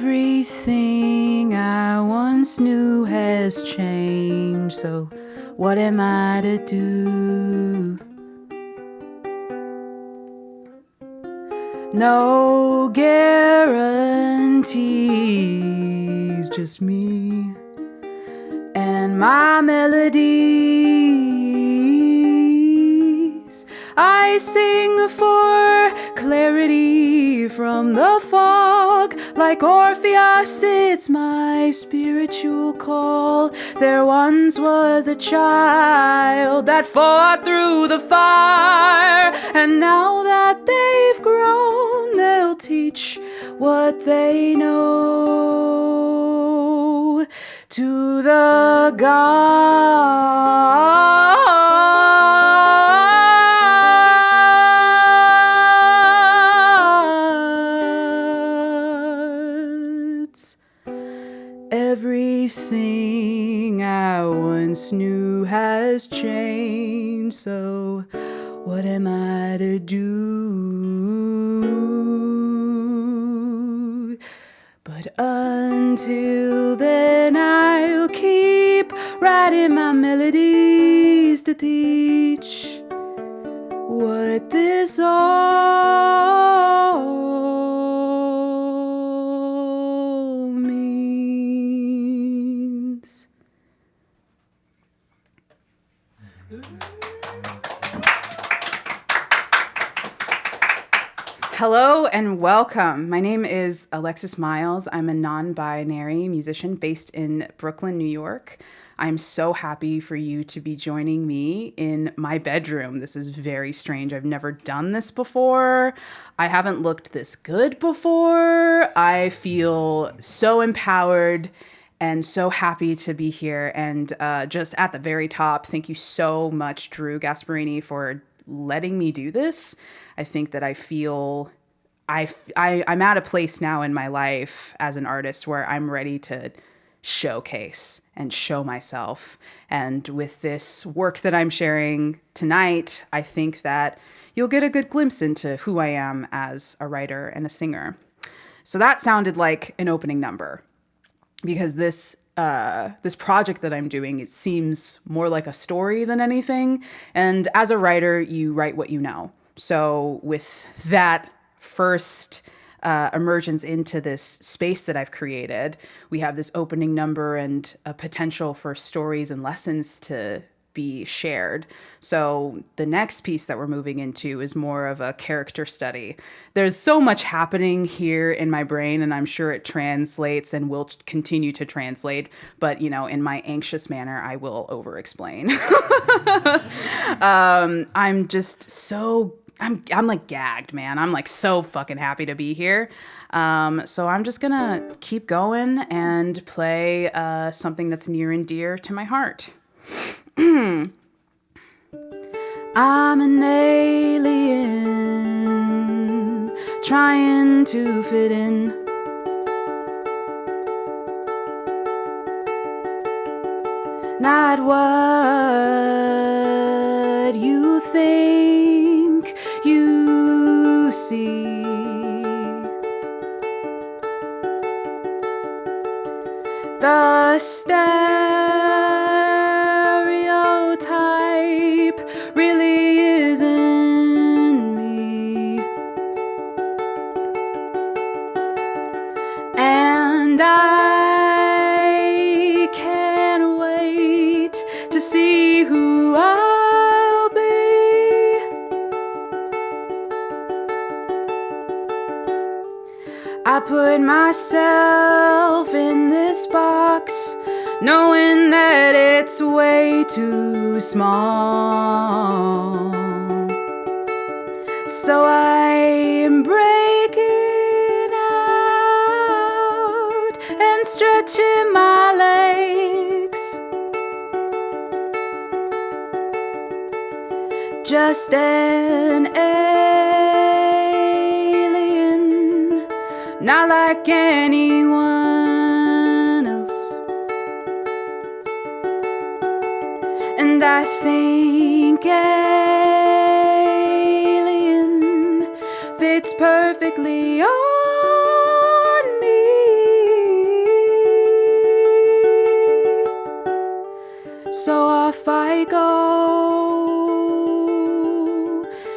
Everything I once knew has changed, so what am I to do? No guarantees, just me and my melodies. I sing for clarity from the fog, like Orpheus, it's my spiritual call. There once was a child that fought through the fire, and now that they've grown, they'll teach what they know to the gods. Everything I once knew has changed, so what am I to do? But until then, I'll keep writing my melodies to teach what this all means. Hello and welcome. My name is Alexis Myles. I'm a non-binary musician based in Brooklyn, New York. I'm so happy for you to be joining me in my bedroom. This is very strange. I've never done this before. I haven't looked this good before. I feel so empowered and so happy to be here. And just at the very top, thank you so much, Drew Gasparini, for letting me do this. I think that I feel I'm at a place now in my life as an artist where I'm ready to showcase and show myself. And with this work that I'm sharing tonight, I think that you'll get a good glimpse into who I am as a writer and a singer. So that sounded like an opening number, because this project that I'm doing, it seems more like a story than anything. And as a writer, you write what you know. So with that first emergence into this space that I've created, we have this opening number and a potential for stories and lessons to be shared. So the next piece that we're moving into is more of a character study. There's so much happening here in my brain, and I'm sure it translates and will continue to translate, but in my anxious manner, I will over-explain. I'm just so I'm like gagged, man. I'm like so fucking happy to be here. So I'm just gonna keep going and play something that's near and dear to my heart. I'm an alien trying to fit in. Not what you think you see. The stereotype really isn't me. And I can't wait to see who I'll be. I put myself in this box, knowing that it's way too small. So I'm breaking out and stretching my legs. Just an alien, not like anyone else. And I think alien fits perfectly on me. So off I go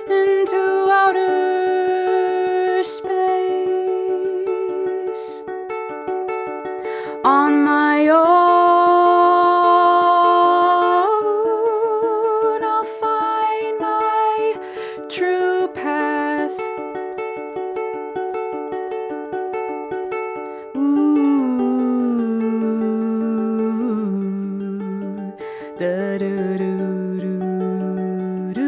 into outer space on my own. I'll find my true path. Ooh, da do do do do.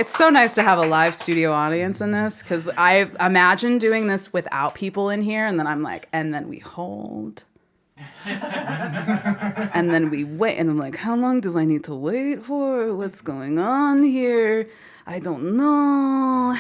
It's so nice to have a live studio audience in this, because I imagine doing this without people in here, and then I'm like, and then we hold. And then we wait, and I'm like, how long do I need to wait for? What's going on here? I don't know.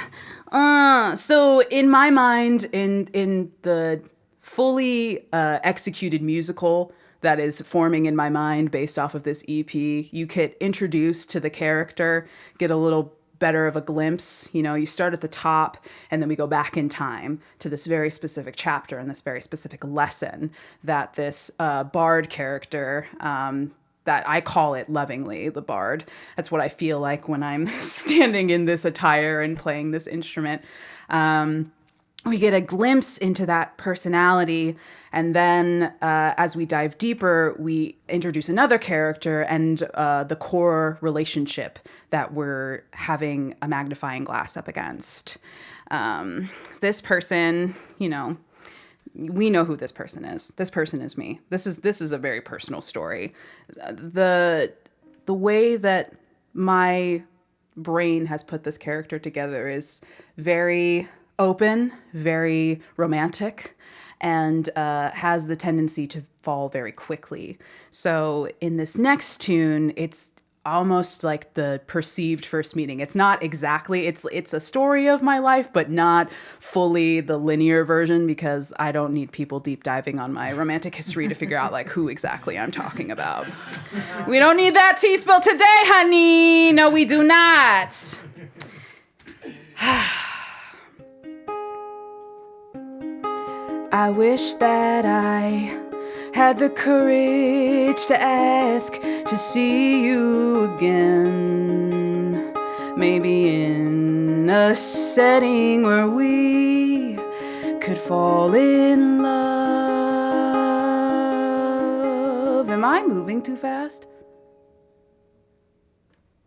So in my mind, in the fully executed musical that is forming in my mind based off of this EP, you get introduced to the character, get a little better of a glimpse. You know, you start at the top, and then we go back in time to this very specific chapter and this very specific lesson that this bard character, that I call it lovingly the bard. That's what I feel like when I'm standing in this attire and playing this instrument. We get a glimpse into that personality, and then as we dive deeper, we introduce another character and the core relationship that we're having a magnifying glass up against. This person, you know, we know who this person is. This person is me. This is a very personal story. The way that my brain has put this character together is very open, very romantic, and has the tendency to fall very quickly. So in this next tune, it's almost like the perceived first meeting. It's not exactly, it's a story of my life, but not fully the linear version, because I don't need people deep diving on my romantic history to figure out like who exactly I'm talking about. We don't need that tea spill today, honey. No, we do not. I wish that I had the courage to ask to see you again. Maybe in a setting where we could fall in love. Am I moving too fast?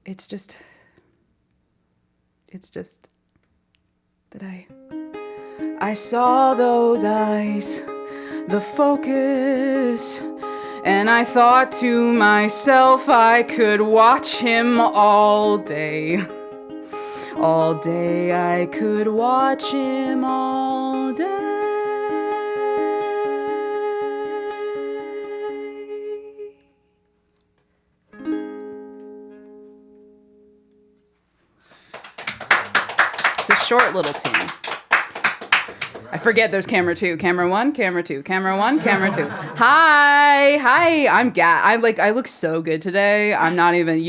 It's just that I saw those eyes, the focus, and I thought to myself I could watch him all day. All day I could watch him all day. It's a short little tune. I forget there's camera 2, camera 1, camera 2, camera 1, camera 2. Hi, I look so good today. You're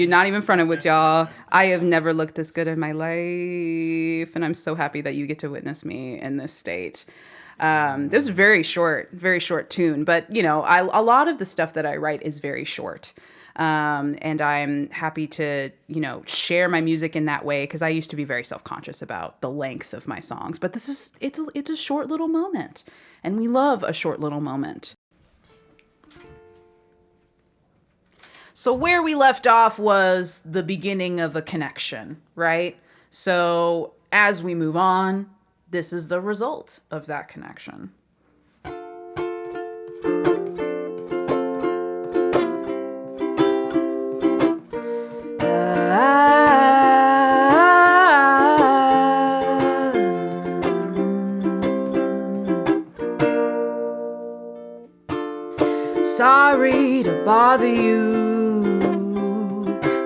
not even fronted with y'all. I have never looked this good in my life, and I'm so happy that you get to witness me in this state. This is a very short tune, but you know, a lot of the stuff that I write is very short. And I'm happy to, you know, share my music in that way, because I used to be very self-conscious about the length of my songs. But it's a short little moment, and we love a short little moment. So where we left off was the beginning of a connection, right? So as we move on, this is the result of that connection. Sorry to bother you,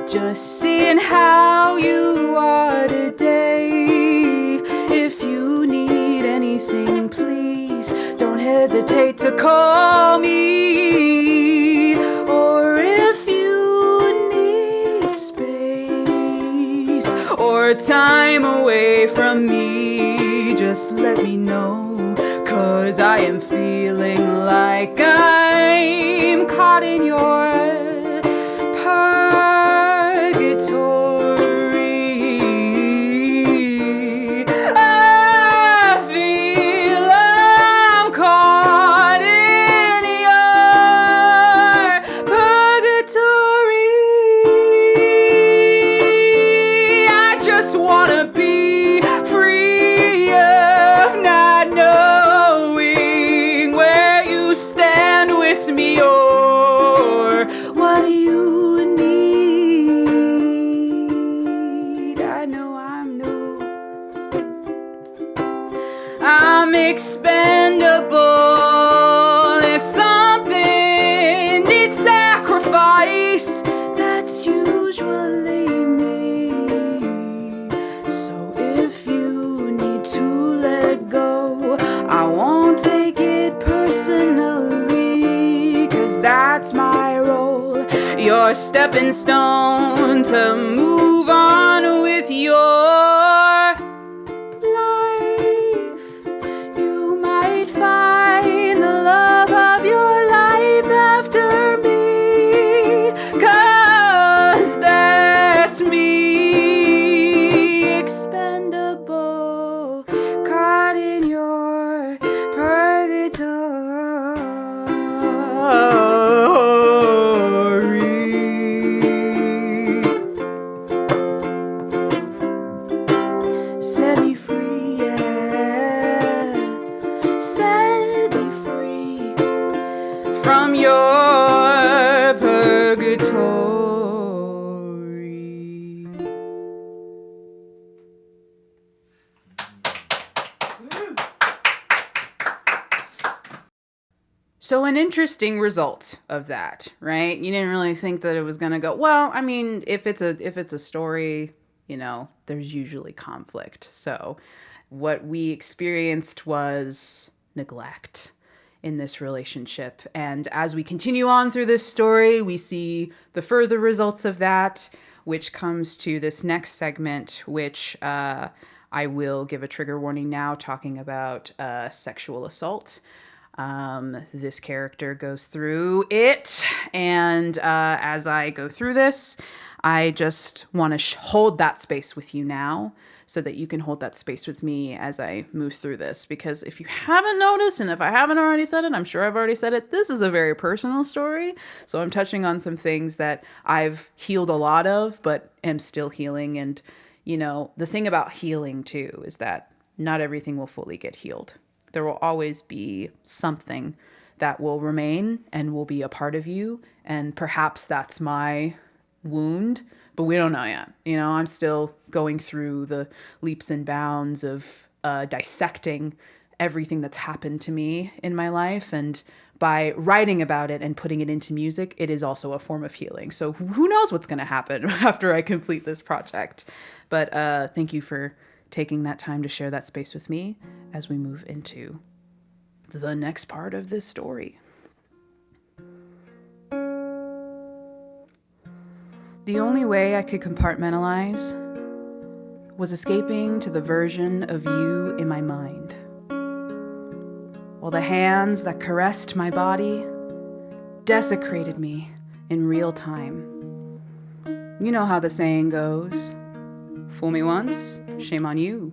just seeing how you are today. If you need anything sacrifice, don't hesitate to call me. Or if you need space or time away from me, just let me know, 'cause I am feeling like I'm caught in your purgatory. I feel I'm caught in your purgatory. I just wanna be free of not knowing where you stand with me, or what do you need. I know I'm new, I'm expendable. If something needs sacrifice, that's usually me. So if you need to let go, I won't take it personally, 'cause that's my role, your stepping stone to move on with your life. You might find the love of your life after me, 'cause that's me, expendable, caught in your purgatory. Set me free, yeah. Set me free from your purgatory. So an interesting result of that, right? You didn't really think that it was going to go well. I mean, if it's a story, you know, there's usually conflict. So what we experienced was neglect in this relationship. And as we continue on through this story, we see the further results of that, which comes to this next segment, which I will give a trigger warning now, talking about sexual assault. This character goes through it, and as I go through this, I just want to hold that space with you now, so that you can hold that space with me as I move through this. Because if you haven't noticed, and if I haven't already said it, I'm sure I've already said it, this is a very personal story. So I'm touching on some things that I've healed a lot of, but am still healing. And, you know, the thing about healing too is that not everything will fully get healed. There will always be something that will remain and will be a part of you. And perhaps that's my wound, but we don't know yet. You know, I'm still going through the leaps and bounds of dissecting everything that's happened to me in my life. And by writing about it and putting it into music, it is also a form of healing. So who knows what's going to happen after I complete this project. But thank you for taking that time to share that space with me as we move into the next part of this story. The only way I could compartmentalize was escaping to the version of you in my mind. While the hands that caressed my body desecrated me in real time. You know how the saying goes, fool me once, shame on you.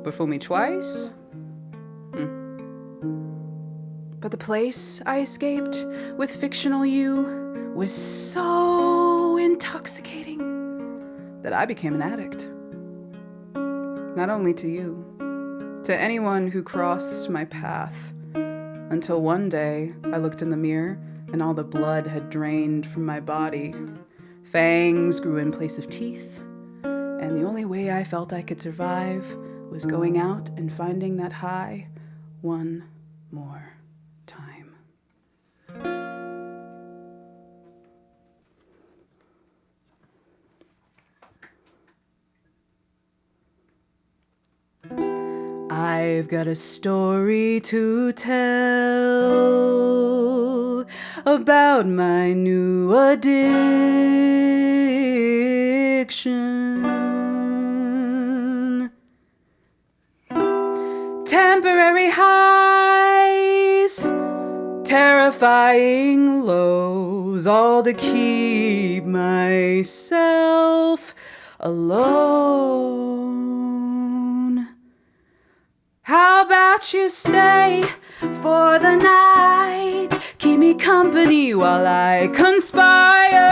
But fool me twice? But the place I escaped with fictional you was so intoxicating that I became an addict. Not only to you, to anyone who crossed my path, until one day I looked in the mirror and all the blood had drained from my body. Fangs grew in place of teeth, and the only way I felt I could survive was going out and finding that high one more time. I I've got a story to tell about my new addiction. Temporary highs, terrifying lows, all to keep myself alone. How about you stay for the night? Keep me company while I conspire.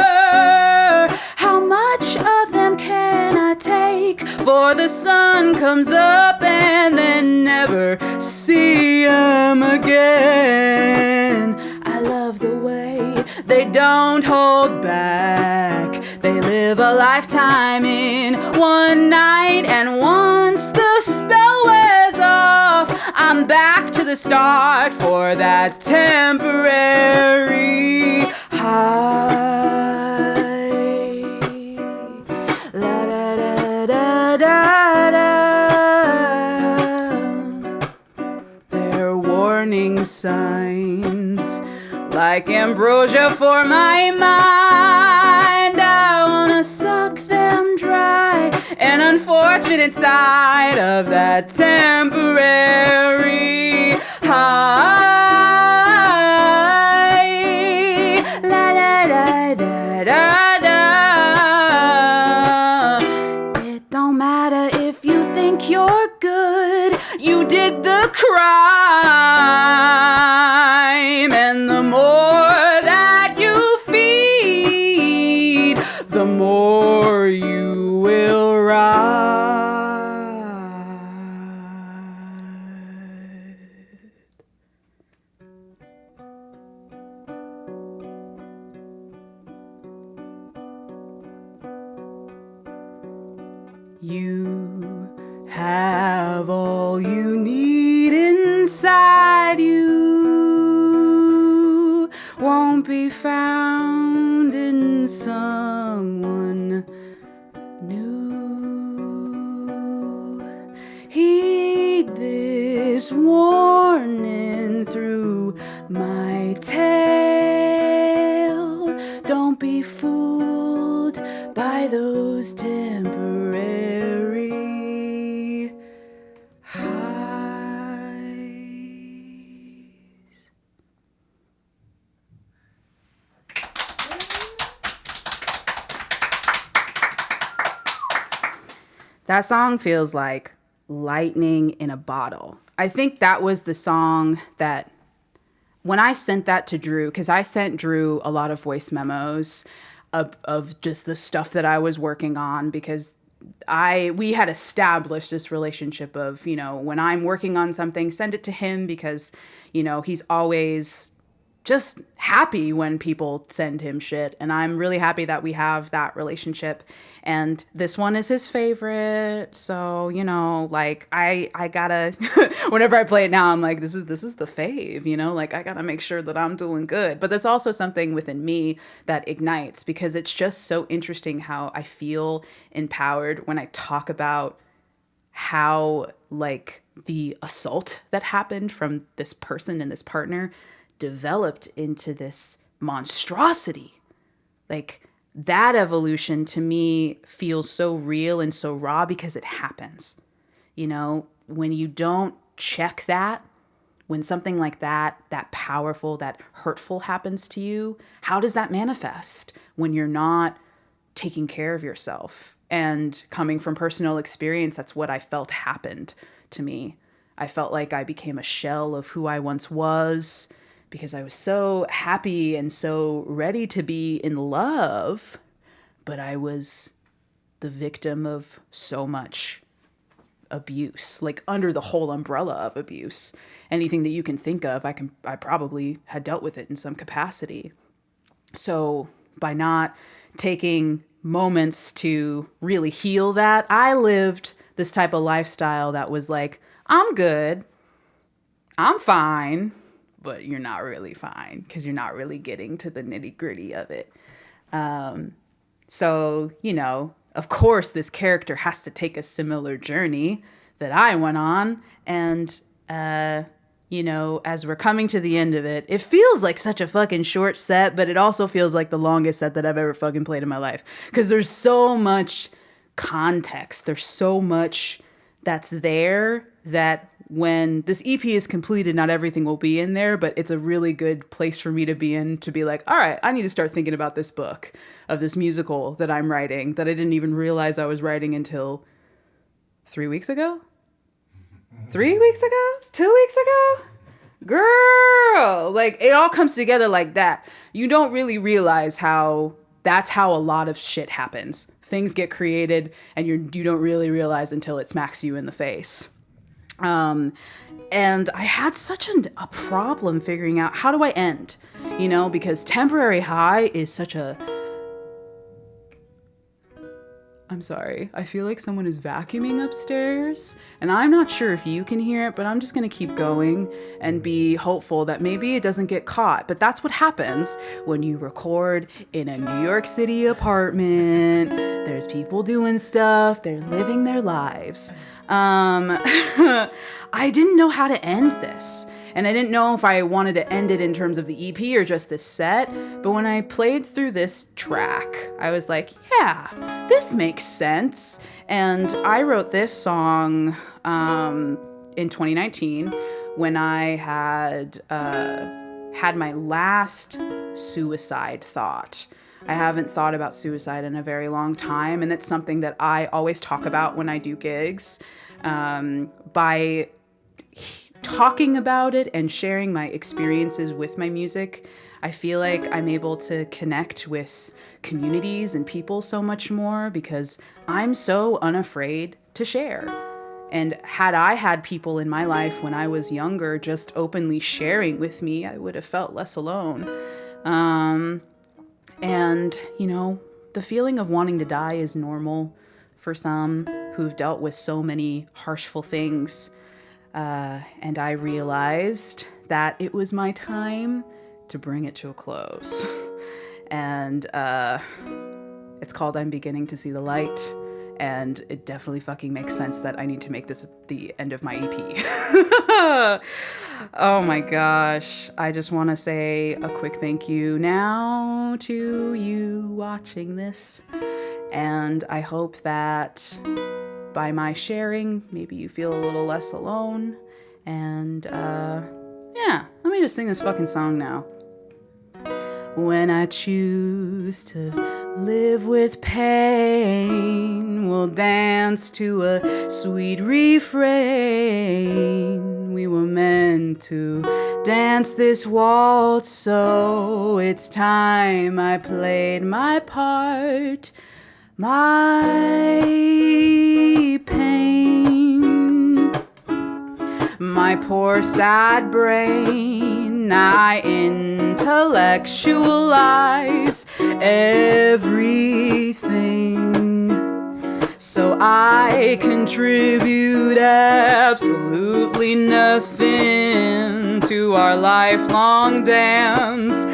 How much of them can I take? For the sun comes up and then never see 'em again. I love the way they don't hold back. They live a lifetime in one night, and once the spell wears off, I'm back to the start for that temporary high. La da da da da da. They're warning signs, like ambrosia for my mind. I wanna suck them dry, an unfortunate side of that temporary high. La da da da da da. It don't matter if you think you're good, you did the crime. And the more that you feed, the more you will ride. You have all you need inside you. Won't be found in someone new. Heed this warning through my tale. Don't be fooled by those temporary highs. That song feels like lightning in a bottle. I think that was the song that, when I sent that to Drew, because I sent Drew a lot of voice memos of just the stuff that I was working on, because we had established this relationship of, when I'm working on something, send it to him, because, he's always just happy when people send him shit. And I'm really happy that we have that relationship. And this one is his favorite. So, I gotta, whenever I play it now, I'm like, this is the fave, I gotta make sure that I'm doing good. But there's also something within me that ignites, because it's just so interesting how I feel empowered when I talk about how, the assault that happened from this person and this partner developed into this monstrosity. That evolution to me feels so real and so raw, because it happens. When you don't check that, when something like that powerful, that hurtful happens to you, how does that manifest when you're not taking care of yourself? And coming from personal experience, that's what I felt happened to me. I felt like I became a shell of who I once was, because I was so happy and so ready to be in love, but I was the victim of so much abuse, under the whole umbrella of abuse. Anything that you can think of, I probably had dealt with it in some capacity. So by not taking moments to really heal that, I lived this type of lifestyle that was like, I'm good, I'm fine, but you're not really fine, because you're not really getting to the nitty gritty of it. So, of course, this character has to take a similar journey. that I went on. And, you know, as we're coming to the end of it, it feels like such a fucking short set, but it also feels like the longest set that I've ever fucking played in my life. Because there's so much context. There's so much that's there that when this EP is completed, not everything will be in there, but it's a really good place for me to be in, to be like, all right, I need to start thinking about this book of this musical that I'm writing that I didn't even realize I was writing until 3 weeks ago? 3 weeks ago? 2 weeks ago? Girl, like it all comes together like that. You don't really realize how that's how a lot of shit happens. Things get created and you don't really realize until it smacks you in the face. And I had such a problem figuring out how do I end, you know, because temporary high is such a, I'm sorry, I feel like someone is vacuuming upstairs and I'm not sure if you can hear it, but I'm just going to keep going and be hopeful that maybe it doesn't get caught. But that's what happens when you record in a New York City apartment. There's people doing stuff. They're living their lives. I didn't know how to end this. And I didn't know if I wanted to end it in terms of the EP or just this set. But when I played through this track, I was like, yeah, this makes sense. And I wrote this song in 2019 when I had my last suicide thought. I haven't thought about suicide in a very long time. And it's something that I always talk about when I do gigs. By talking about it and sharing my experiences with my music, I feel like I'm able to connect with communities and people so much more because I'm so unafraid to share. And had I had people in my life when I was younger just openly sharing with me, I would have felt less alone. And, you know, the feeling of wanting to die is normal for some who've dealt with so many harshful things. And I realized that it was my time to bring it to a close. And it's called I'm Beginning to See the Light. And it definitely fucking makes sense that I need to make this the end of my EP. Oh my gosh. I just want to say a quick thank you now to you watching this. And I hope that by my sharing, maybe you feel a little less alone. And yeah, let me just sing this fucking song now. When I choose to live with pain, we'll dance to a sweet refrain. We were meant to dance this waltz, so it's time I played my part. My pain, my poor sad brain, I intellectualize everything, so I contribute absolutely nothing to our lifelong dance.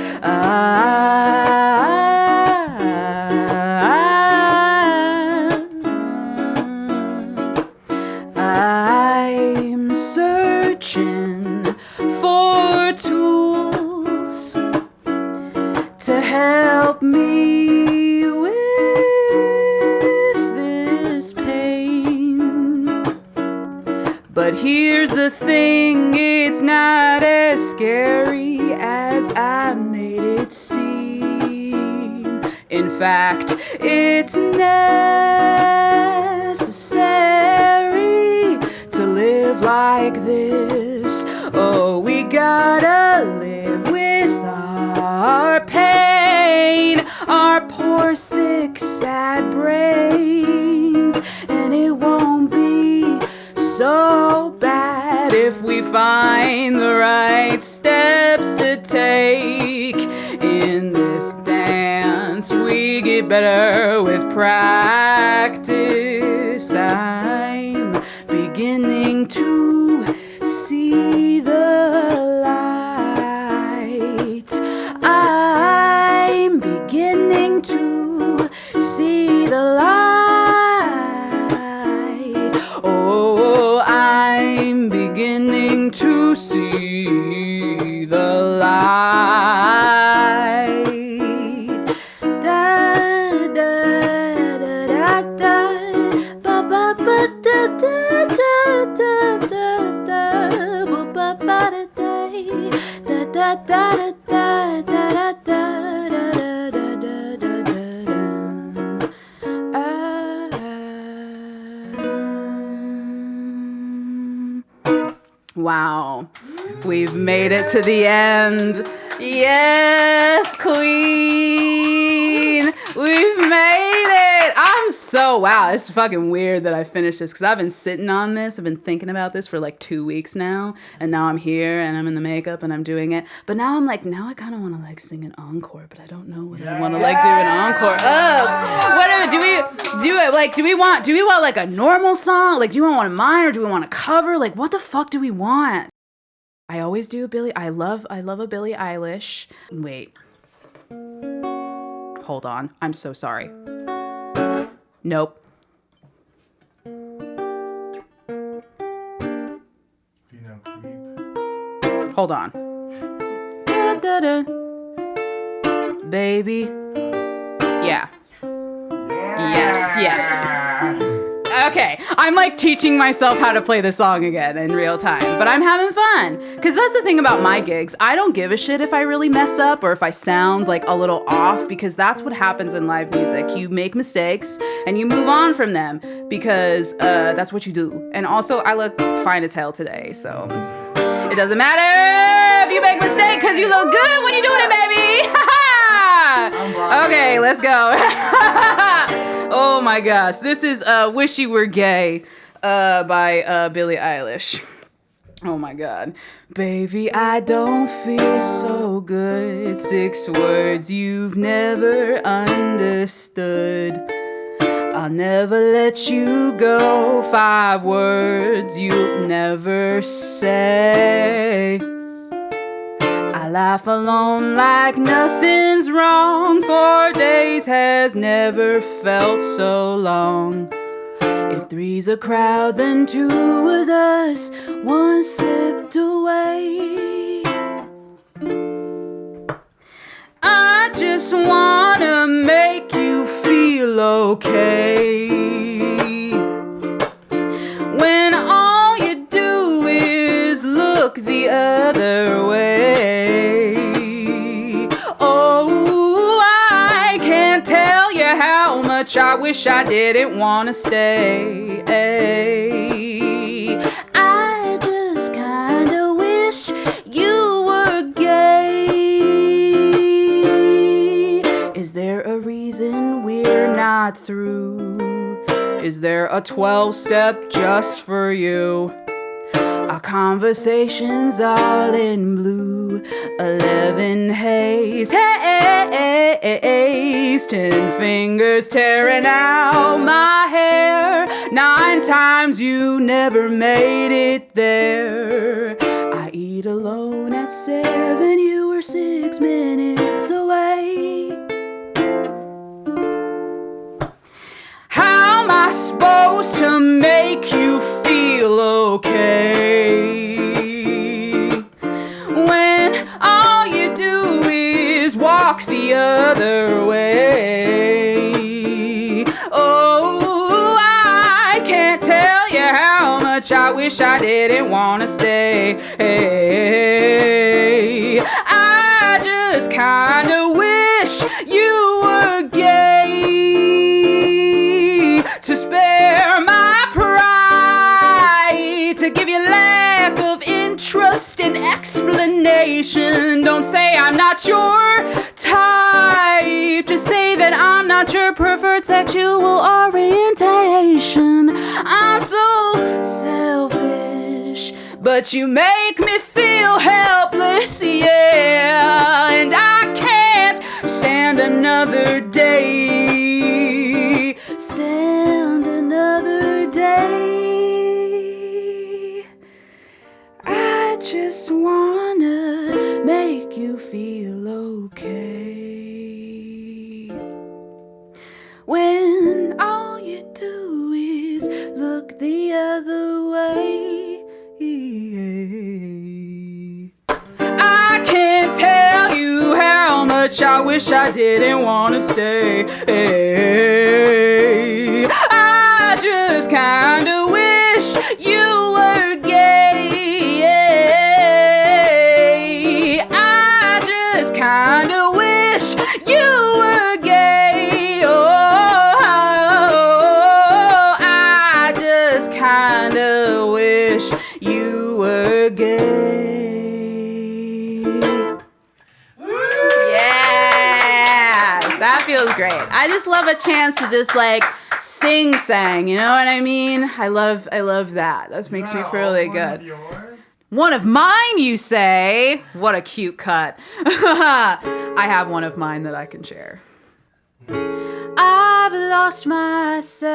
I'm searching for tools to help me with this pain. But here's the thing, it's not as scary as I made it seem. In fact, it's necessary to live like this. Oh, we gotta live with our pain, our poor, sick, sad brains. And it won't be so bad if we find the right steps to take in this dance. We get better with practice. I'm beginning to see the light. I'm beginning to see the light. Oh, Da, da, da, da, da. Ba, ba, ba, da, da, da, da, da, da. Ba, ba, ba, da, da, da, da, da, da, da, da, Wow, we've made it to the end. Yes, queen, we've made it. Wow, it's fucking weird that I finished this because I've been sitting on this. I've been thinking about this for like 2 weeks now, and now I'm here and I'm in the makeup and I'm doing it. But now I'm like, now I kind of want to like sing an encore, but I don't know what I want to like do an encore. Whatever. Do we want like a normal song? Like, do you want one of mine or do we want a cover? Like, what the fuck do we want? I always do I love a Billie Eilish. Wait. Hold on. I'm so sorry. Nope. Hold on. Da, da, da. Baby. Yeah. Yes. Okay, I'm like teaching myself how to play the song again in real time, but I'm having fun. Because that's the thing about my gigs. I don't give a shit if I really mess up or if I sound like a little off, because that's what happens in live music. You make mistakes and you move on from them because that's what you do. And also, I look fine as hell today, so it doesn't matter if you make mistakes because you look good when you're doing it, baby. Okay, let's go. Oh my gosh, this is Wish You Were Gay by Billie Eilish. Oh my god. Baby, I don't feel so good. 6 words you've never understood. I'll never let you go. 5 words you'll never say. I laugh alone like nothing's wrong. 4 days has never felt so long. If 3's a crowd, then 2 was us. 1 slipped away. I just wanna make you feel okay. When all you do is look the other way. Oh, I can't tell you how much I wish I didn't want to stay. I just kinda wish you were gay. Is there a reason we're not through? Is there a 12-step just for you? Our conversations all in blue. 11 haze, haze. 10 fingers tearing out my hair. 9 times you never made it there. I eat alone at 7. You were 6 minutes away. How am I supposed to make you feel okay when all you do is walk the other way? Oh, I can't tell you how much I wish I didn't want to stay. I just kinda wish you were gay to spare my pride, to give you lack of interest and explanation. Don't say I'm not your type, just say that I'm not your preferred sexual orientation. I'm so selfish, but you make me feel helpless, yeah. And I can't stand another day. Stand another day. I just wanna make you feel okay when all you do is look the other way. I can't tell much I wish I didn't want to stay. I just kinda wish you were gay. I just kinda wish you were gay. Oh, I just kinda wish you were gay. That feels great. I just love a chance to just like sang, you know what I mean? I love that. That makes me feel really good. One of mine, you say? What a cute cut. I have one of mine that I can share. I've lost myself,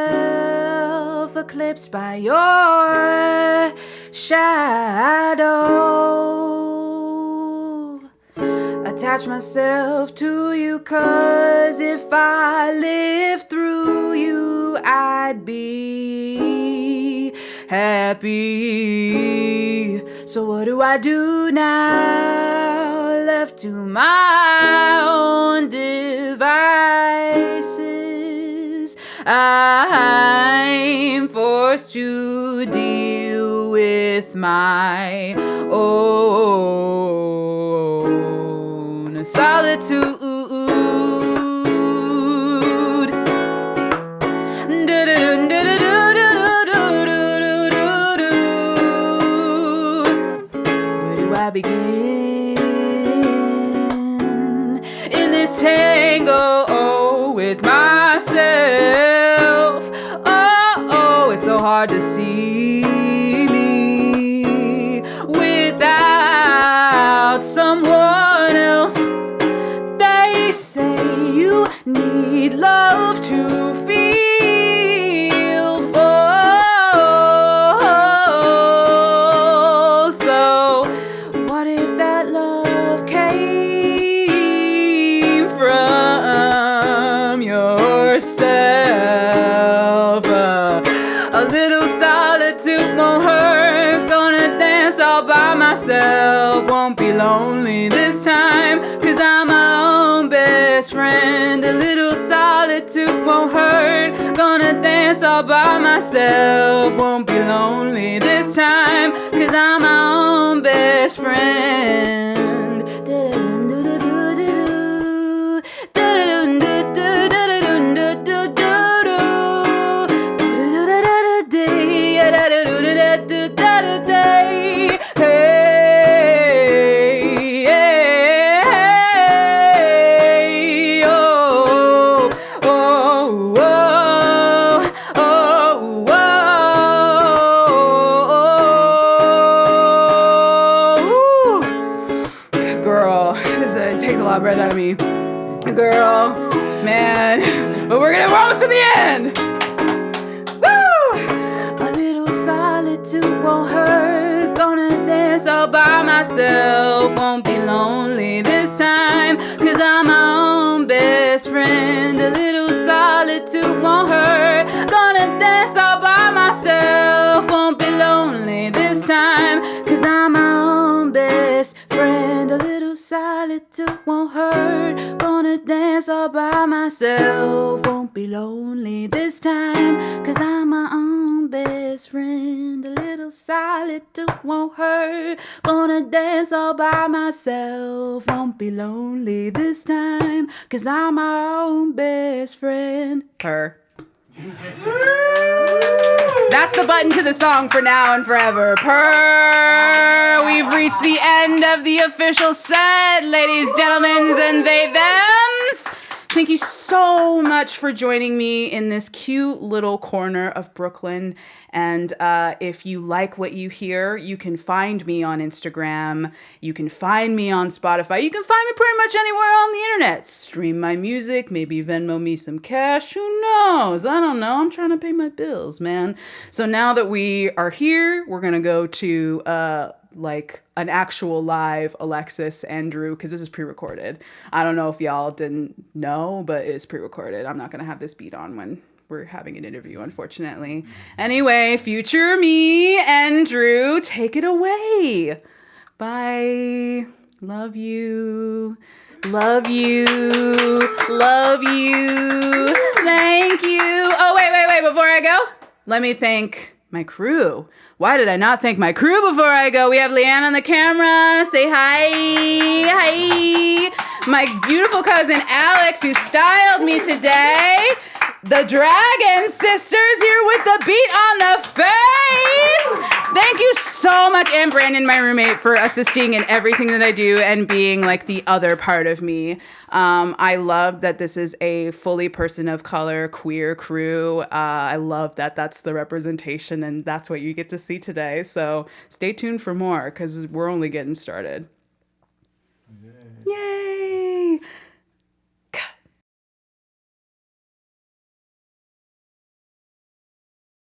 eclipsed by your shadow. Attach myself to you, 'cause if I lived through you, I'd be happy. So what do I do now? Left to my own devices, I'm forced to deal with my own solitude. Where do I begin in this tango with myself? Oh, it's so hard to see me without someone else. They say you need love to feel full. So what if that love came from yourself? A little solitude won't hurt. Gonna dance all by myself. Won't be lonely this time, 'cause I'm my own best friend. A little solitude won't hurt. Gonna dance all by myself. Won't be lonely this time, 'cause I'm my own best friend. Breath out of me, girl, man, but we're almost to the end. Woo! A little solitude won't hurt. Gonna dance all by myself. Won't be lonely this time, 'cause I'm my own best friend. A little solitude won't hurt. Gonna dance all by myself. Won't be lonely this time, 'cause I'm my own best friend. A little solitude won't hurt. Gonna dance all by myself. Won't be lonely this time, 'cause I'm my own best friend. A little solitude won't hurt. Gonna dance all by myself. Won't be lonely this time, 'cause I'm my own best friend. Her. That's the button to the song for now and forever. Purr! We've reached the end of the official set, ladies, gentlemen, and they, thems. Thank you so much for joining me in this cute little corner of Brooklyn. And if you like what you hear, you can find me on Instagram. You can find me on Spotify. You can find me pretty much anywhere on the internet. Stream my music, maybe Venmo me some cash. Who knows? I don't know. I'm trying to pay my bills, man. So now that we are here, we're going to go to like an actual live Alexis and Drew, because this is pre-recorded. I don't know if y'all didn't know, but it's pre-recorded. I'm not going to have this beat on when we're having an interview, unfortunately. Anyway, future me and Drew, take it away. Bye. Love you. Love you. Love you. Thank you. Oh, wait. Before I go, let me thank my crew. Why did I not thank my crew before I go? We have LiAnn on the camera. Say hi. Hi. My beautiful cousin Alex, who styled me today. The Dragon Sisters here with the beat on the face. Thank you so much, and Brandon, my roommate, for assisting in everything that I do and being like the other part of me. I love that this is a fully person of color, queer crew. I love that that's the representation, and that's what you get to see today. So stay tuned for more, because we're only getting started. Yay!